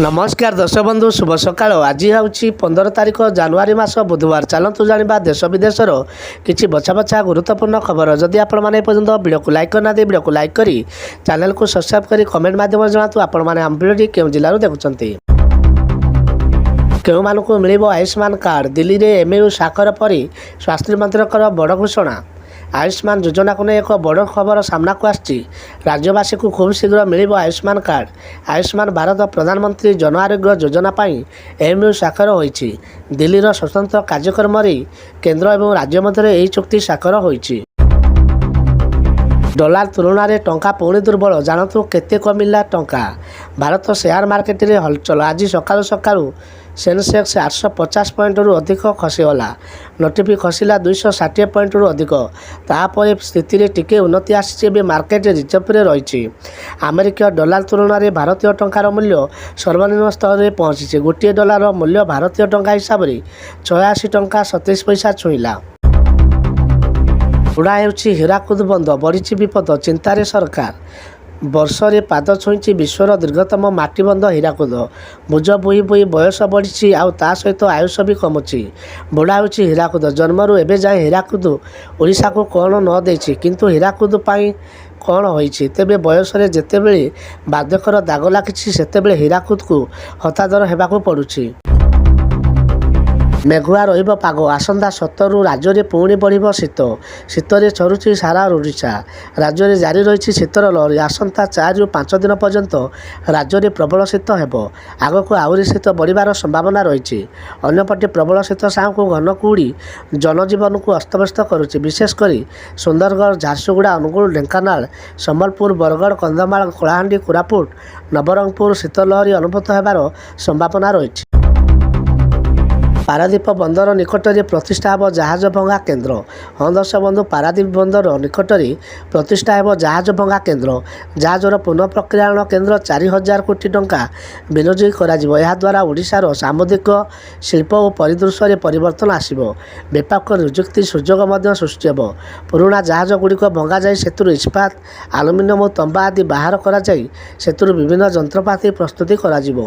नमस्कार दर्शक बंधु शुभ सकाळ आज हूँ 15 तारिख जनवरी मास बुधवार। चलतु जाना देश विदेशर किसी बछा बछा गुरुत्वपूर्ण खबर। जदि आपण मैंने पर्यटन वीडियो को लाइक करना वीडियो को लाइक करी चैनल को सब्सक्राइब करी कमेंट माध्यम जनातु आपण मैंने आम भिडियो केउं जिल्लारू देखुछंती। केउं मानकु मिलिबो आयुष्मान कार्ड। दिल्ली रे एमयू साखर परी स्वास्थ्य मंत्रीकर बड़ घोषणा। आयुष्मान योजना को नहीं एक बड़ खबर सामना को आछि। राज्यवासी को खूब शीघ्र मिलिबो आयुष्मान कार्ड। आयुष्मान भारत प्रधानमंत्री जन आरोग्य योजना पाई एमयू साखर होईछि। दिल्लीर स्वतंत्र कार्यक्रम रे केंद्र एवं राज्य मध्य एही चुक्ति साखर होईछि। डॉलर तुलना रे टंका पुणी दुर्बल। जानतु केते कमिला टंका। भारत शेयर मार्केट रे हलचल। आज सकाळु सकाळु सेंसेक्स 850 पॉइंट रु अधिक खसीगला। नोटिफी खसीला 260 पॉइंट रु अधिक। तापर स्थिति रे टिके उन्नति आसी मार्केट रिजर्व रे रही। अमेरिका डॉलर तुलना रे भारतीय टंकार मूल्य सर्वनिम्न स्तर रे पहुंची। गोटे डॉलर मूल्य भारतीय टंका हिसाब रे 86 टंका 27 पैसा छुईला। बुढ़ा होउछि हीराकुद बंद। बढ़ी विपद चिंतार सरकार। वर्ष रे पाद छुईंची विश्वर दीर्घतम माटीबंध हीराकुद। भुज बोई बोई बयस बढ़ी आउ ता सहित आयुष भी कमुची। बुढ़ा होउछि हीराकुद। जन्मरू एबे जाए हीराकुद ओडिशा को कौन न देछि किंतु हीराकुद पाई कौन होइछि। तेबे बयस रे जेतेबेले बाध्यकर दाग लागिछि सेतेबेले हीराकुद को हतादर हेबाकू पड़ुछि। मेघुआ रहिब पाग। आसंता 17 राज्य में पुणी बढ़ शीत। शीतरे चरुची सारा ओडिशा। राज्य में जारी रही शीतर लहरी। आसंता 4 ରୁ 5 दिन पर्यंत राज्य में प्रबल शीत हेब। आगक आहरी शीत बढ़िबार संभावना रही। अन्यपटे प्रबल शीत साहू घन कुहुड़ी जनजीवन को अस्तव्यस्त करुच्ची। विशेषकर सुंदरगढ़ झारसुगुड़ा अनुगुल ढेंकानाल संबलपुर बरगढ़ कंधमाल कलाहांडी कोरापुट नवरंगपुर शीतलहरी अनुभूत होबार संभावना रही। पारादीप बंदर निकट में प्रतिष्ठा हेब जहाज भंगा केन्द्र। हाँ दर्शक बंधु पारादीप बंदर निकट में प्रतिष्ठा हेब जहाज भंगा केन्द्र। जहाजर पुनः प्रक्रियाण केन्द्र 4000 कोटी टंका विनियोजित करा। यह द्वारा ओडिशार सामुद्रिक शिल्प और परिदृश्य में परिवर्तन आसिबो। व्यापक नियुक्ति सुजोग सृष्टि हेब। पुराणा जहाज गुड़िक भंगा जाई सेतुरु इस्पात आलुमिनियम और तंबा आदि बाहर करा जाई सेतुरु विभिन्न जंत्रपाति प्रस्तुति करा जिवो।